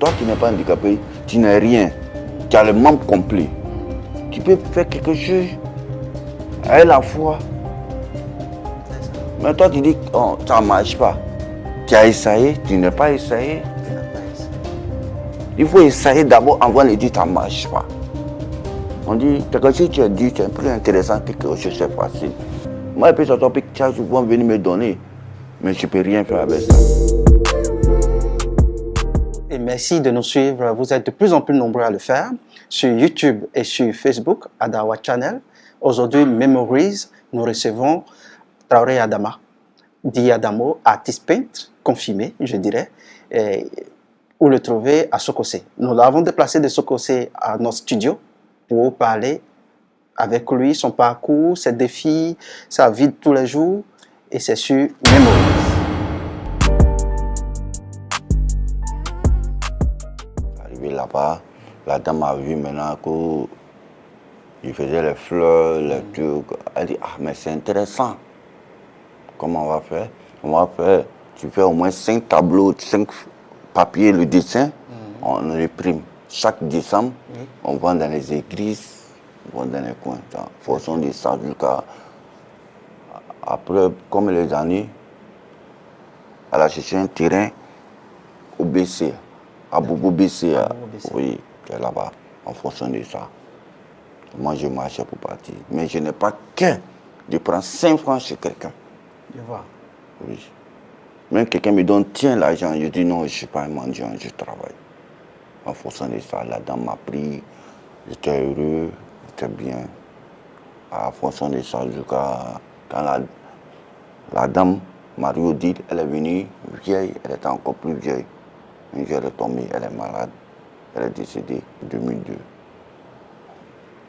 Toi qui n'es pas handicapé, tu n'es rien. Tu as le membre complet. Tu peux faire quelque chose à la fois. Mais toi, tu dis que oh, ça ne marche pas. Tu as essayé, tu n'as pas essayé. Il faut essayer d'abord avant de dire que ça ne marche pas. On dit, quelque chose que tu as dit, c'est plus intéressant que quelque chose c'est facile. Moi, puis ça topic, tu vas venir me donner, mais je ne peux rien faire avec ça. Et merci de nous suivre. Vous êtes de plus en plus nombreux à le faire sur YouTube et sur Facebook, Adawa Channel. Aujourd'hui, Memories, nous recevons Traoré Adama, dit Adamo, artiste peintre, confirmé, je dirais, et où le trouver à Sokosé. Nous l'avons déplacé de Sokosé à notre studio pour parler avec lui, son parcours, ses défis, sa vie de tous les jours, et c'est sur Memories. Arrivé là-bas, la dame a vu maintenant qu'il faisait les fleurs, les trucs. Elle dit, ah mais c'est intéressant. Comment on va faire? On va faire, tu fais au moins 5 tableaux, 5 papiers, le dessin, on l'imprime. Chaque décembre, on vend dans les églises, on vend dans les coins. En fonction de ça, jusqu'à après, comme les années, elle a cherché un terrain au BC, à Bobo BC, oui, qui est là-bas, en fonction de ça. Moi, je marchais pour partir. Mais je n'ai pas qu'un de prendre 5 francs chez quelqu'un. Je vois. Oui. Même quelqu'un me donne, tiens l'argent, je dis non, je ne suis pas un mendiant, je travaille. En fonction de ça, la dame m'a pris, j'étais heureux, j'étais bien. En fonction de ça, jusqu'à quand la dame, Mario dit, elle est venue vieille, elle était encore plus vieille. Un jour, elle est tombée, elle est malade, elle est décédée en 2002.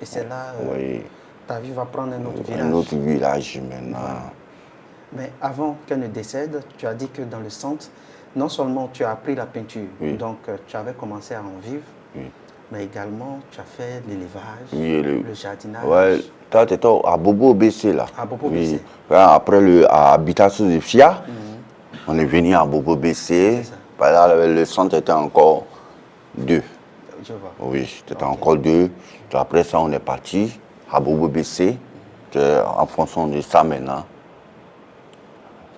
Et c'est là, oui. Ta vie va prendre un autre virage. Un autre village maintenant. Voilà. Mais avant qu'elle ne décède, tu as dit que dans le centre, non seulement tu as appris la peinture, donc tu avais commencé à en vivre, mais également tu as fait l'élevage, le jardinage. Oui, toi tu étais à Bobo BC là. À Bobo BC. Après à Habitation de FIA, on est venu à Bobo BC. Le centre était encore 2. Je vois. Oui, c'était encore 2. Après ça, on est parti à Bobo BC. En fonction de ça maintenant.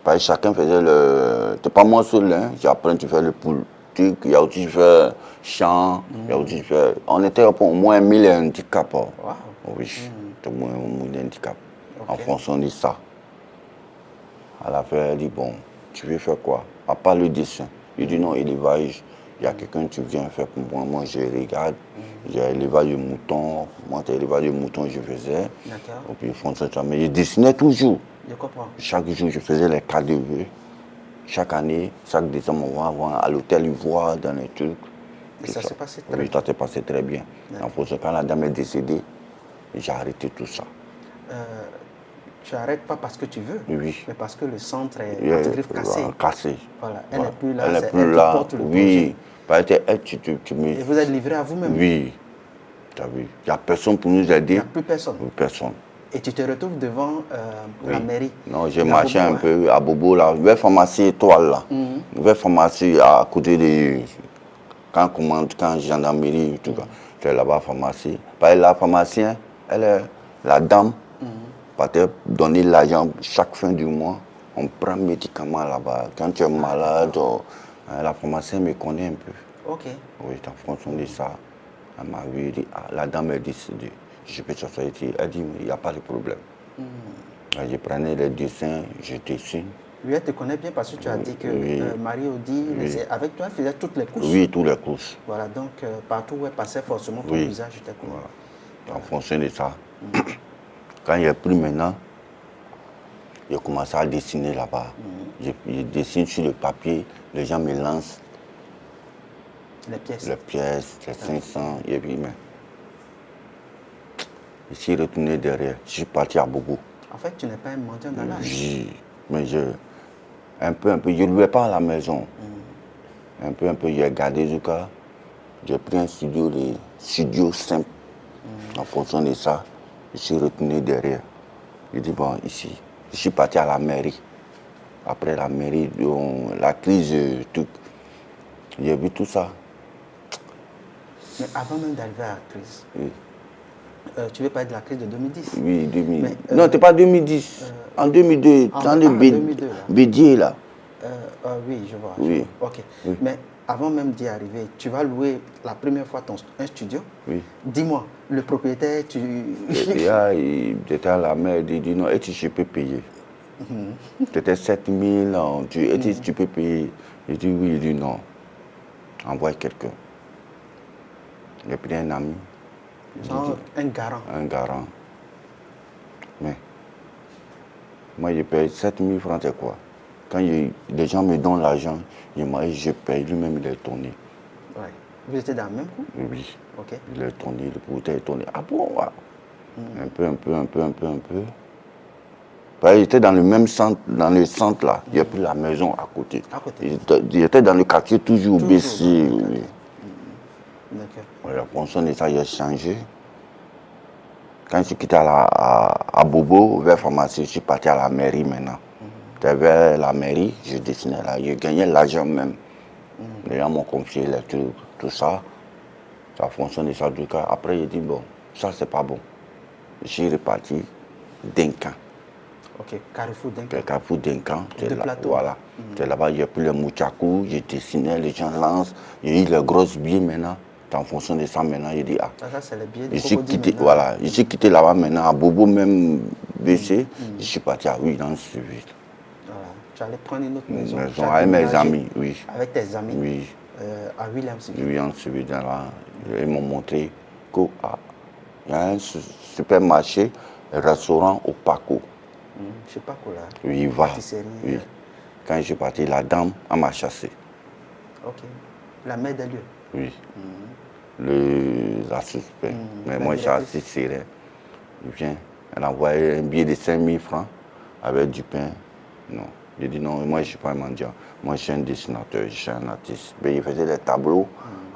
Parce que chacun faisait le. C'est pas moi seul, hein. Après, tu fais le politique, il y a aussi fait chant, il y a aussi fait. On était au moins 1000 handicaps. Wow. Oui, au moins 1000 handicaps. En fonction de ça. À la fin, elle dit bon, tu veux faire quoi? À part le dessin. Il dit non, élevage. Il y a quelqu'un qui vient faire pour moi. Moi, je regarde. J'ai élevage de moutons. Moi, élevage de moutons, je faisais. D'accord. Et puis, ils font ça. Mais je dessinais toujours. Je comprends. Chaque jour, je faisais les cas de vœux. Chaque année, chaque décembre, on va voir à l'hôtel Ivoire, dans les trucs. Et ça s'est passé très bien. Oui, ça s'est passé très bien. En fait, quand la dame est décédée, j'ai arrêté tout ça. Tu n'arrêtes pas parce que tu veux, mais parce que le centre est en griffe cassé. Voilà. Elle n'est plus là, elle est plus là. Qui porte le projet. Parce que Et vous êtes livré à vous-même? Oui. Tu as vu. Il n'y a personne pour nous aider. Il n'y a plus personne? Personne. Et tu te retrouves devant la mairie? Non, j'ai marché un peu à Bobo, là. Nouvelle pharmacie étoile, là. Nouvelle pharmacie à côté de. Quand gendarmerie, tout cas. C'est là-bas, pharmacie. Parce que la pharmacienne, elle est la dame. Parce donner l'argent chaque fin du mois. On prend médicaments là-bas. Quand tu es malade, la pharmacienne me connaît un peu. Ok. Oui, en fonction de ça, elle m'a vu, dit, la dame est décédée. Je peux sortir ici. Elle dit, il n'y a pas de problème. Je prenais les dessins, je dessine. Lui, elle te connaît bien parce que tu as dit que Marie-Odile, avec toi, elle faisait toutes les courses. Oui, toutes les courses. Voilà, donc partout où elle passait, forcément, ton visage était connu. Voilà. En fonction de ça. Quand il n'y a plus maintenant, j'ai commencé à dessiner là-bas. Je dessine sur le papier, les gens me lancent les pièces, les 500, et puis, mais je suis retourné derrière, je suis parti à Bobo. En fait, tu n'es pas un mendiant dans l'âge. Oui, mais un peu, je ne louais pas à la maison. Un peu, j'ai gardé du cas. J'ai pris un studio simple. En fonction de ça, je suis retourné derrière. Je dis, bon, ici, je suis parti à la mairie. Après la mairie, la crise, tout. J'ai vu tout ça. Mais avant même d'arriver à l'actrice, Oui, tu veux parler de la crise de 2010? oui 2000. Mais, Non, c'était pas 2010. En 2002, dans le 2002 là. Bédier, là. Oui, je vois. Oui. Ok. Oui. Mais avant même d'y arriver, tu vas louer la première fois un studio. Oui. Dis-moi, le propriétaire, tu... Déjà, il était à la mer, il dit non, et tu peux payer. C'était 7000, tu peux payer. Il dit oui, il dit non. Envoie quelqu'un. J'ai pris un ami. Genre un garant. Un garant. Mais, moi, je paye 7000 francs, c'est quoi? Quand les gens me donnent l'argent, je paye, lui-même, il est tourné. Ouais. Vous étiez dans le même coup? Oui. Ok. Il est tourné, le propriétaire est tourné. Ah bon, ouais. Un peu. Bah, il était dans le même centre, dans le centre là. Il y a pris la maison à côté. À côté. Il était dans le quartier toujours baissé. dans le Oui. quartier. D'accord. La fonction de ça, il a changé. Quand je suis quitté à Bobo, vers pharmacie, je suis parti à la mairie maintenant. J'étais vers la mairie, je dessinais là, je gagnais l'argent même. Les gens m'ont confié les trucs, tout ça. Ça fonctionne ça du cas. Après, j'ai dit, bon, ça c'est pas bon. Je suis reparti Duncan. Ok, Carrefour Duncan. Carrefour Duncan, De là, plateau. voilà. C'est là-bas, j'ai pris le mouchakou, j'ai dessiné, les gens lancent. J'ai eu les grosses billets maintenant. En fonction de ça, maintenant, j'ai dit, ah. Ça, c'est les billets de Je suis crocodile quitté, maintenant. voilà, je suis quitté là-bas maintenant, à Bobo même baissé. Je suis parti à William Suivi. Voilà. Tu allais prendre une autre maison. Maison Tu as avec mes déménagé amis, oui. Avec tes amis. Oui. À Williams. William Suivi, là. Ils m'ont montré qu'il y a un supermarché, un restaurant au Paco. Je sais pas quoi là. Oui, il va. Pâtisserie. Oui. Quand je suis parti, la dame, elle m'a chassé. Ok. La mère des lieux. Oui. La suspect. Mais La moi, je suis directrice. assez serré. Il vient, elle a envoyé un billet de 5000 francs avec du pain. Non. J'ai dit non, moi, je ne suis pas un mendiant. Moi, je suis un dessinateur, je suis un artiste. Mais il faisait des tableaux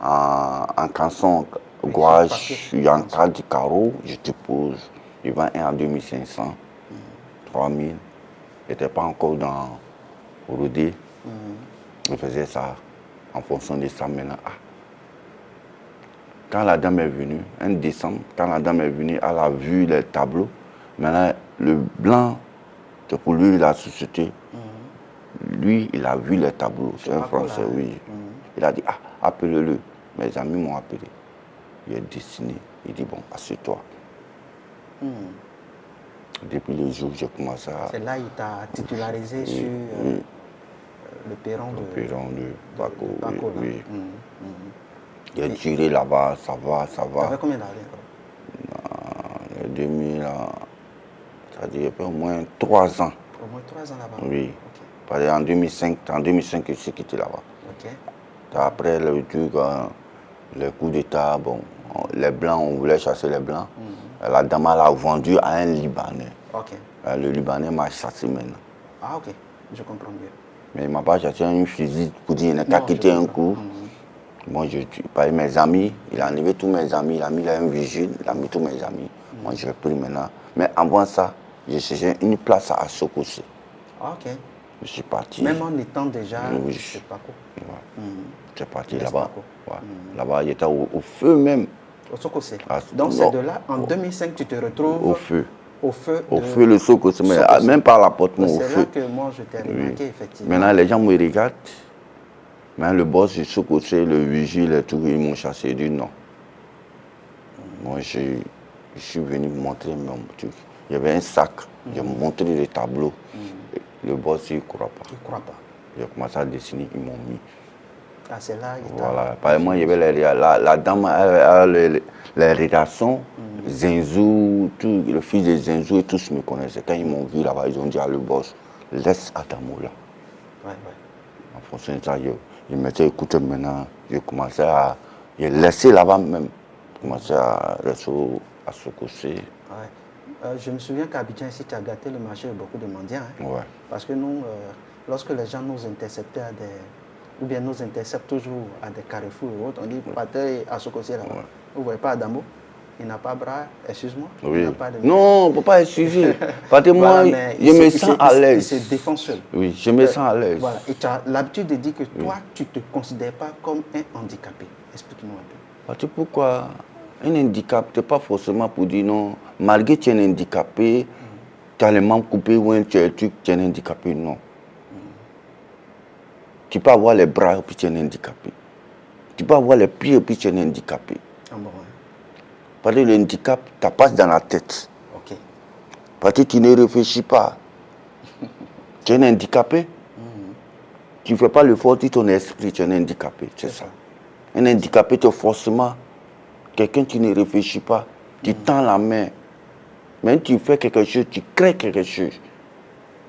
en canson, gouache, il y a un cadre de carreau, je te pose. Il vend un à 2500, 3000. Il n'était pas encore dans Rodé. Il faisait ça en fonction de ça maintenant. Ah. Quand la dame est venue, en décembre, quand la dame est venue, elle a vu les tableaux. Maintenant, le blanc, c'est pour lui la société. Lui, il a vu les tableaux. C'est un Français, oui. Il a dit, ah, appelle-le. Mes amis m'ont appelé. Il a dessiné. Il dit, bon, assieds-toi. Depuis le jour où j'ai commencé à... C'est là qu'il t'a titularisé sur le perron de... Le perron de Paco, Paco, là. oui. Il a duré là-bas, ça va. T'avais combien d'années? 2000, ça dit au moins 3 ans. Au moins 3 ans là-bas? Oui. Ok. Parce qu'en 2005, je suis quitté là-bas. Ok. Après le truc, le coup d'État, bon, les Blancs, on voulait chasser les Blancs. La dame l'a vendu à un Libanais. Ok. Le Libanais m'a chassé maintenant. Ah, ok. Je comprends bien. Mais il ne m'a pas chassé un fusil pour dire qu'il n'a qu'à quitter un coup. Moi, par mes amis, il a enlevé tous mes amis, il a mis là un vigile, il a mis tous mes amis. Moi, je l'ai pris maintenant. Mais avant ça, j'ai cherché une place à Sokosi. Ah, ok. Je suis parti. Même en étant déjà, Oui. c'est pas cool. Ouais. Je suis parti N'est-ce là-bas. pas, Ouais. Là-bas, il était au feu même. Au Sokosé. Ah, Donc, non. c'est de là, en 2005, tu te retrouves Au feu. au feu. Au feu, le Sokosi, mais Sokosé. même pas à la porte, mais au C'est feu. là que moi, je t'ai remarqué, effectivement. Maintenant, les gens me regardent. Mais le boss du Sokosi, le vigile et tout, ils m'ont chassé. Ils disent non. Moi, je suis venu montrer mon truc. Il y avait un sac, j'ai montré les tableaux. Le boss, il ne croit pas. Il ne croit pas. J'ai commencé à dessiner, ils m'ont mis. Ah, c'est là, il t'a... Voilà. Par exemple, il y avait la dame a les rédactions, Zenzou, tout, le fils de Zenzou et tous me connaissaient. Quand ils m'ont vu là-bas, ils ont dit à le boss, laisse Adamo là. Ouais. En fonction de ça, je m'étais écouté maintenant, j'ai commencé à... J'ai laissé là-bas même. J'ai commencé à rester à Sokosé. Ouais. Je me souviens qu'à Abidjan, ici, tu as gâté le marché de beaucoup de mendiants. Hein? Ouais. Parce que nous, lorsque les gens nous interceptaient ou bien nous interceptent toujours à des carrefours et autres, on dit, partez à Sokosé là-bas. Ouais. Vous ne voyez pas Adamo? Il n'a pas bras, excuse-moi. Oui. Il n'a pas de... Non, on ne peut pas excuser. Parce que moi, Voilà, je me sens à l'aise. Il se défend seul. Oui, je me sens à l'aise. Voilà. Et tu as l'habitude de dire que toi, tu ne te considères pas comme un handicapé. Explique-nous un peu. Parce que pourquoi un handicap, ce n'est pas forcément pour dire non, malgré que tu es un handicapé, tu as les membres coupés ou tu es un handicapé, non. Tu peux avoir les bras et puis tu es un handicapé. Tu peux avoir les pieds et puis tu es un handicapé. Ah bon, ouais. Parce que le handicap, ça passe dans la tête. Ok. Parce que tu ne réfléchis pas. Tu es un handicapé. Tu ne fais pas l'effort de ton esprit, tu es un handicapé. C'est ça. Un handicapé, tu es forcément quelqu'un qui ne réfléchit pas. Tu tends la main. Même tu fais quelque chose, tu crées quelque chose.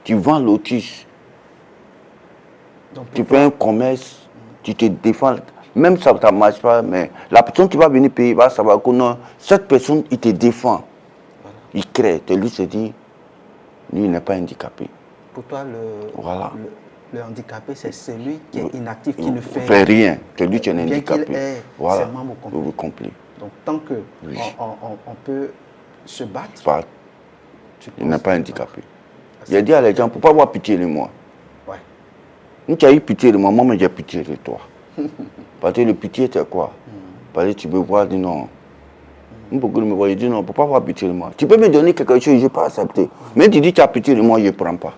Tu vends l'autisme. Tu fais un commerce, tu te défends. Même ça ne marche pas, mais la personne qui va venir payer va savoir que non, cette personne, il te défend. Voilà. Il crée. Et lui se dit, lui, il n'est pas handicapé. Pour toi, le handicapé, c'est celui qui est inactif, qui ne fait rien. C'est lui qui est un handicapé. Bien qu'il ait ses membres complets. Donc, tant qu'on peut se battre, il n'est pas handicapé. J'ai dit à les gens, il ne faut pas avoir pitié de moi. Ouais. Si tu as eu pitié de moi, moi j'ai pitié de toi. Parce que le pitié, c'est quoi? Parce que tu peux voir, dire non. Beaucoup de me voient, ils disent non, il ne faut pas avoir pitié de moi. Tu peux me donner quelque chose, je ne vais pas accepter. Mais tu dis tu as pitié de moi, je ne prends pas.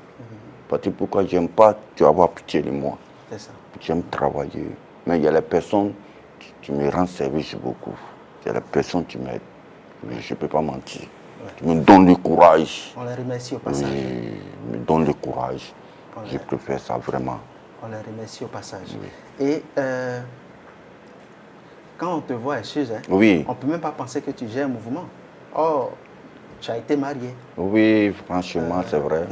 Parce que pourquoi je n'aime pas, tu vas avoir pitié de moi. C'est ça. J'aime travailler. Mais il y a les personnes qui me rendent service beaucoup. Il y a les personnes qui m'aident. Je ne peux pas mentir. Qui me donnent du courage. On les remercie au passage. Oui, me donnent du courage. Je préfère ça vraiment. On les remercie au passage. Oui. Et quand on te voit, excuse, hein, oui. On ne peut même pas penser que tu gères un mouvement. Oh, tu as été marié. Oui, franchement, c'est vrai.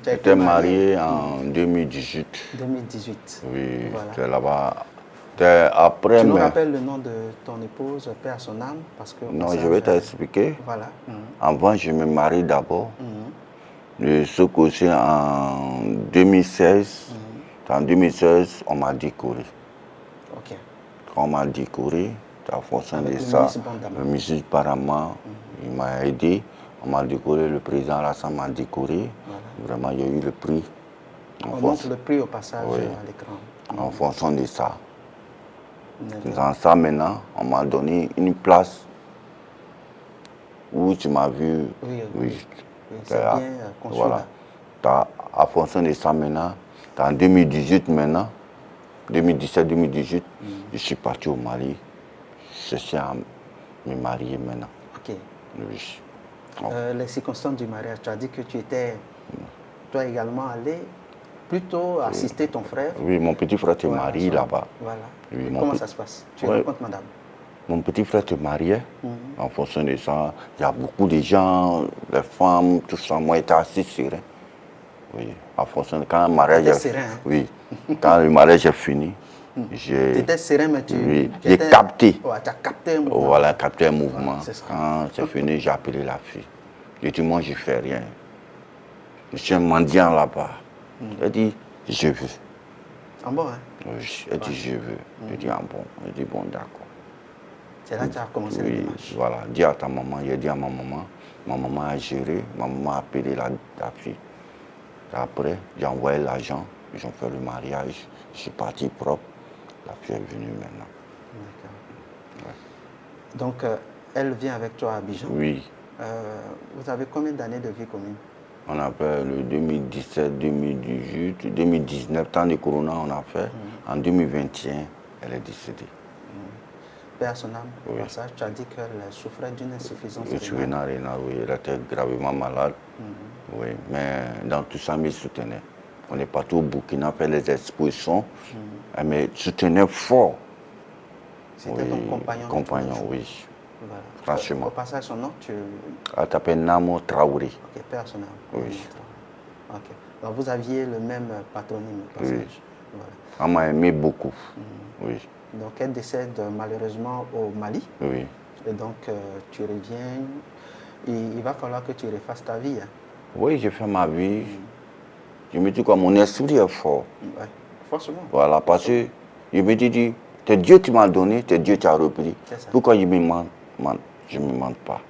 J'étais marié en 2018. 2018. Oui, voilà. C'est là-bas. Après, tu nous rappelles le nom de ton épouse, Père à son âme, parce que non, je vais t'expliquer. Voilà. Avant, je me marie d'abord. De ce côté, en 2016. En 2016, on m'a décoré. Ok. Quand on m'a décoré, en fonction de ça, le ministre Barama, il m'a aidé. On m'a décoré, le président Alassane m'a décoré. Voilà. Vraiment, il y a eu le prix. On montre le prix au passage à l'écran. En fonction de ça. Dans ça, maintenant, on m'a donné une place où tu m'as vu. Oui. C'est bien conçu. Voilà. En fonction de ça, maintenant, en 2018, maintenant, 2017-2018, je suis parti au Mali. Je suis à me marier maintenant. Ok. Oui. Les circonstances du mariage, tu as dit que tu étais, toi également, allé plutôt assister ton frère. Oui, mon petit frère te marie là-bas. Voilà. Oui, comment ça se passe? Tu rencontres madame? Mon petit frère te mariait. En fonction de ça, il y a beaucoup de gens, les femmes, tout ça. Moi, j'étais assez serein. Oui, en fonction de quand le mariage est serein, hein? Oui, quand le mariage est fini, tu étais serein, mais j'ai capté. Ouais, tu as capté un mouvement. Voilà, capté un mouvement. Voilà, quand c'est fini, j'ai appelé la fille. J'ai dit, moi, je ne fais rien. Je suis un mendiant là-bas. Elle dit, je veux. Ah bon, hein? Oui, elle dit, je veux. Je dis, ah bon. Elle dit, bon, d'accord. C'est là que tu as commencé la démarche. Voilà, dis à ta maman. J'ai dit à ma maman. Ma maman a géré. Ma maman a appelé la fille. Après, j'ai envoyé l'argent, ils ont fait le mariage, je suis parti propre, la fille est venue maintenant. D'accord. Ouais. Donc, elle vient avec toi à Abidjan? Oui. Vous avez combien d'années de vie commune? On a fait le 2017, 2018, 2019, temps de Corona, on a fait. En 2021, elle est décédée. Père à son âme, au passage, tu as dit qu'elle souffrait d'une insuffisance rénale. Oui, elle était gravement malade. Oui, mais dans tout ça, elle me soutenait. On est parti au Burkina faire les expositions. Elle me soutenait fort. C'était ton compagnon? Oui. Voilà. Franchement. Au passage, son nom, elle s'appelle Namo Traoré. Ok, Père à son âme. Oui. Ok. Donc vous aviez le même patronyme, au passage. Oui. Voilà. Elle m'a aimé beaucoup. Oui. Donc elle décède malheureusement au Mali. Oui. Et donc tu reviens. Il va falloir que tu refasses ta vie. Hein. Oui, j'ai fait ma vie. Je me dis que mon esprit est fort. Ouais, forcément. Voilà, parce que je me dis, c'est Dieu qui m'a donné, c'est Dieu qui a repris. Pourquoi je ne me mente pas?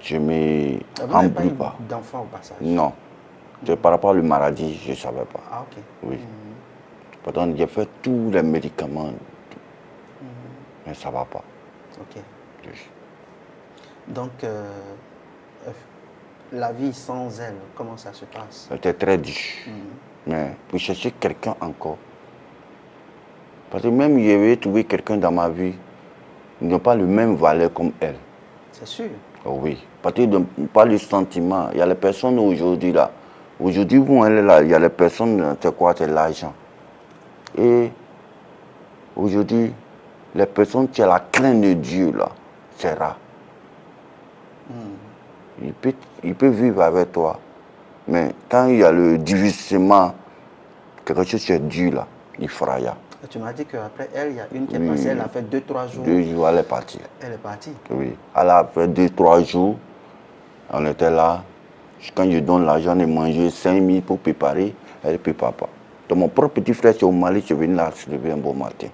Je ne m'embrouille pas. D'enfant au passage? Non. C'est par rapport à la maladie, je ne savais pas. Ah, ok. Oui. Pourtant, j'ai fait tous les médicaments. Mais ça ne va pas. Ok. Oui. Donc, la vie sans elle, comment ça se passe? C'était très dur. Mais pour chercher quelqu'un encore, parce que même il y avait trouvé quelqu'un dans ma vie, ils n'ont pas le même valeur comme elle. C'est sûr. Oh oui, parce que pas le sentiment. Il y a les personnes aujourd'hui là. Aujourd'hui, où elle est là, il y a les personnes, c'est quoi? C'est l'argent. Et aujourd'hui, les personnes qui ont la crainte de Dieu là, c'est rare. Il peut vivre avec toi. Mais quand il y a le divisement, quelque chose qui est dur là, il fera rien. Et tu m'as dit qu'après elle, il y a une qui est passée, elle a fait 2-3 jours. 2 jours, elle est partie. Elle est partie. Oui. Elle a fait 2-3 jours. On était là. Quand je donne l'argent de manger 5 000 pour préparer, elle ne prépare pas. Donc mon propre petit frère, c'est au Mali, je venais là se lever un bon matin.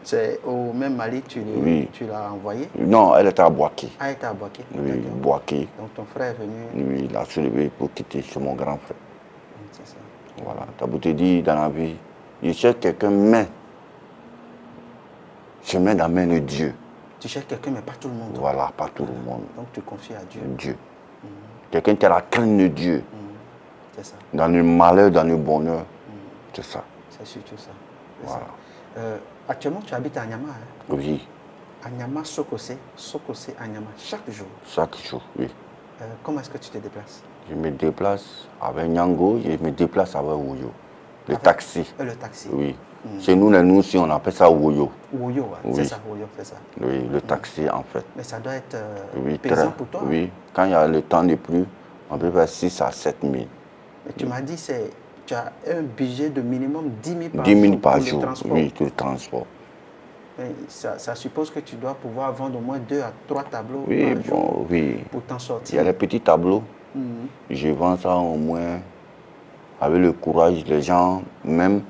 C'est au même Mali que tu l'as envoyé? Non, elle était à Boaké. Ah, elle était à Boaké. Oui, Boaké. Donc ton frère est venu. Oui, il a se levé pour quitter chez mon grand frère. C'est ça. Voilà. T'as beau te dire dans la vie, je cherche quelqu'un, mais je mets dans la main de Dieu. Tu cherches quelqu'un, mais pas tout le monde. Voilà, pas tout le monde. Donc tu confies à Dieu. Dieu. Quelqu'un qui a la crainte de Dieu. C'est ça. Dans le malheur, dans le bonheur. C'est ça. C'est surtout ça. Voilà. Actuellement, tu habites à Nyama. Hein? Oui, À Nyama, Sokosé, à Nyama, chaque jour. chaque jour, oui. Comment est-ce que tu te déplaces? Je me déplace avec Nyango, je me déplace avec Ouyo. Le taxi. Le taxi. Oui. Chez nous, nous aussi, on appelle ça Ouyo. Ouyo, hein? Oui. C'est ça, Ouyo, c'est ça. Oui, le taxi en fait. Mais ça doit être Oui, pesant pour toi. Oui, quand il y a le temps de pluie, on peut faire 6 à 7 000. Mais tu m'as dit tu as un budget de minimum 10 000 par 10 000 jour par pour jour, le transport. oui, tout le transport. Mais ça suppose que tu dois pouvoir vendre au moins 2 à 3 tableaux Oui, par jour bon, oui. pour t'en Il y sortir. a les petits tableaux. Je vends ça au moins avec le courage. Les gens, même,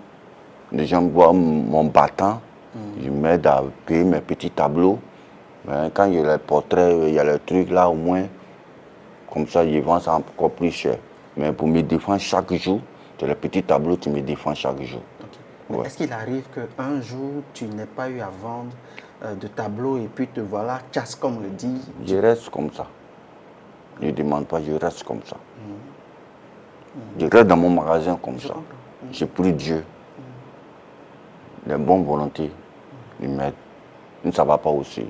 les gens voient mon battant. Je m'aide à payer mes petits tableaux. Mais quand il y a les portraits, il y a les trucs là, au moins, comme ça, je vends ça encore plus cher. Mais pour me défendre chaque jour, c'est les petits tableaux qui me défendent chaque jour. Okay. Mais est-ce qu'il arrive qu'un jour, tu n'aies pas eu à vendre de tableaux et puis te voilà, casse comme le dit? Je reste comme ça. Je ne demande pas, je reste comme ça. Je reste dans mon magasin comme ça. J'ai pris Dieu. Les bonnes volontés, ils m'aident. Ça ne va pas aussi.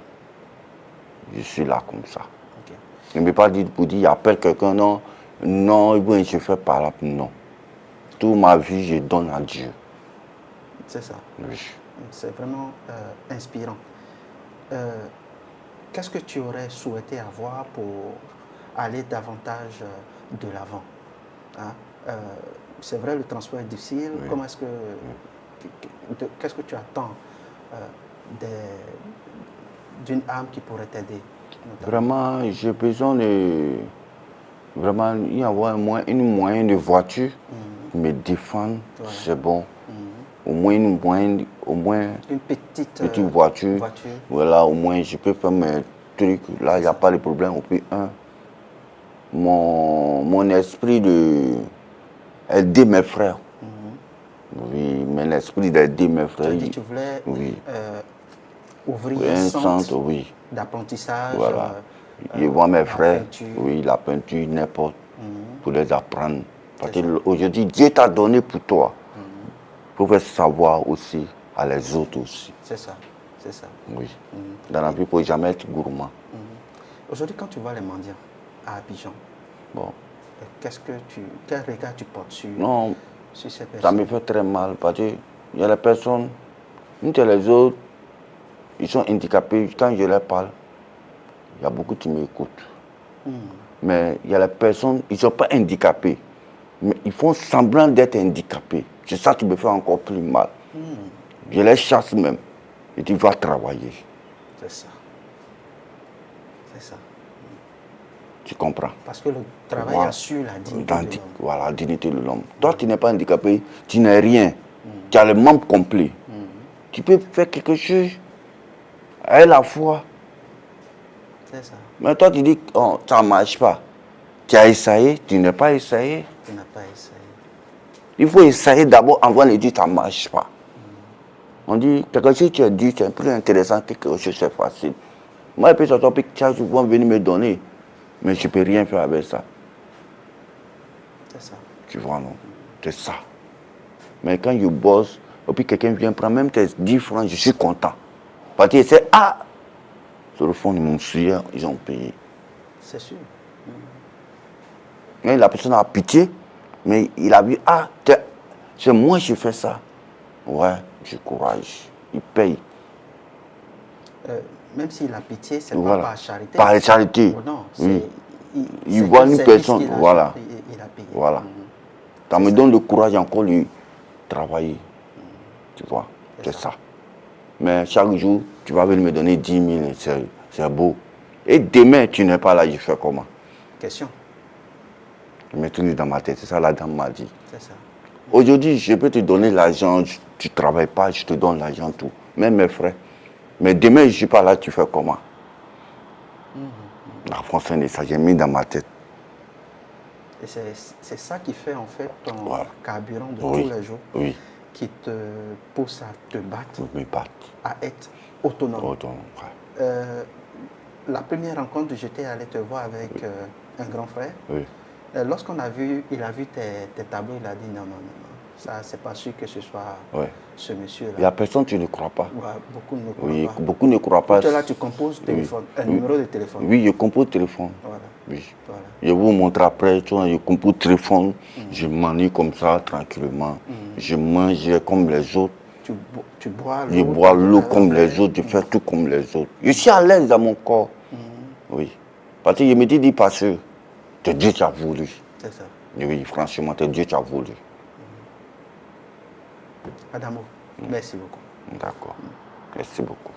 Je suis là comme ça. Okay. Je ne peux pas dire pour dire, il appelle quelqu'un, non, je fais par là. Non. Toute ma vie, je donne à Dieu. C'est ça. Oui. C'est vraiment inspirant. Qu'est-ce que tu aurais souhaité avoir pour aller davantage de l'avant? Hein? C'est vrai, le transport est difficile. Oui. Comment est-ce que... Qu'est-ce que tu attends d'une âme qui pourrait t'aider? Vraiment, j'ai besoin de... Vraiment, il y a une moyenne de voiture qui me défendre, voilà. C'est bon. Au moins une petite voiture. Voilà, au moins je peux faire mes trucs. Là, il n'y a pas de problème. Au plus mon esprit d'aider mes frères. Oui, mon esprit d'aider mes frères. Tu voulais ouvrir un centre, oui, d'apprentissage. Voilà. Je vois mes frères, oui, la peinture, n'importe, pour les apprendre. Parce qu'aujourd'hui, Dieu t'a donné pour toi. Pour faire savoir aussi à les autres aussi. C'est ça, c'est ça. Oui. Dans la vie, il ne faut jamais être gourmand. Aujourd'hui, quand tu vois les mendiants à Abidjan, bon. Quel regard tu portes sur ces personnes? Ça me fait très mal parce qu'il y a les personnes, les autres, ils sont handicapés. Quand je leur parle, il y a beaucoup qui m'écoutent. Mais il y a les personnes, ils ne sont pas handicapés. Mais ils font semblant d'être handicapés. C'est ça qui me fait encore plus mal. Je les chasse même. Et tu vas travailler. C'est ça. C'est ça. Tu comprends? Parce que le travail assure la dignité de l'homme. Voilà, la dignité de l'homme. Toi, tu n'es pas handicapé, tu n'es rien. Tu as le membre complet. Tu peux faire quelque chose à la fois. C'est ça. Mais toi, tu dis que ça ne marche pas. Tu as essayé, tu n'as pas essayé. Tu n'as pas essayé. Il faut essayer d'abord avant de dire que ça ne marche pas. On dit, quelque chose que tu as dit, c'est plus intéressant que quelque chose c'est facile. Moi, et puis ça topic, tu vas venir me donner. Mais je ne peux rien faire avec ça. C'est ça. Tu vois, non? C'est ça. Mais quand je bosse, et puis quelqu'un vient prendre même tes 10 francs, je suis content. Parce que c'est sur le fond de mon sujet, ils ont payé. C'est sûr. Mais la personne a pitié, mais il a vu, c'est moi qui fais ça. Ouais, j'ai courage. Il paye. Même s'il a pitié, c'est Voilà. pas par charité. Par charité. Oh non, Oui. il voit un une service personne, qu'il a voilà. il a payé. Voilà. Ça me donne le courage encore de travailler. Tu vois, c'est ça. Mais chaque jour, tu vas venir me donner 10 000, c'est beau. Et demain, tu n'es pas là, je fais comment? Question. Je me tourne dans ma tête, c'est ça la dame m'a dit. C'est ça. Aujourd'hui, je peux te donner l'argent, tu ne travailles pas, je te donne l'argent, tout. Même mes frais. Mais demain, je ne suis pas là, tu fais comment? La fonction de ça, j'ai mis dans ma tête. Et c'est ça qui fait en fait ton carburant de Oui. tous les jours, Oui, qui te pousse à te battre, je me batte. à être autonome. Autonome, ouais. La première rencontre, j'étais allé te voir avec un grand frère. Oui. Lorsqu'on a vu, il a vu tes tableaux, il a dit non, non, non, non. Ça, c'est pas sûr que ce soit ce monsieur-là. Il n'y a personne, tu ne crois pas. Ouais, beaucoup ne croient Oui, pas. beaucoup ne croient pas. Toi, là, tu composes téléphone, un numéro de téléphone. Oui, je compose téléphone. Voilà. Oui. Voilà. Je vous montre après, tu vois, je compose téléphone, je manie comme ça, tranquillement. Je mange comme les autres. Tu bois l'eau. Je bois l'eau comme les autres, je fais tout comme les autres. Je suis à l'aise dans mon corps. Oui. Parce que je me dis, parce que c'est Dieu qui a voulu. C'est ça. Oui, franchement, c'est Dieu qui a voulu. Adamo, merci beaucoup. D'accord. Merci beaucoup.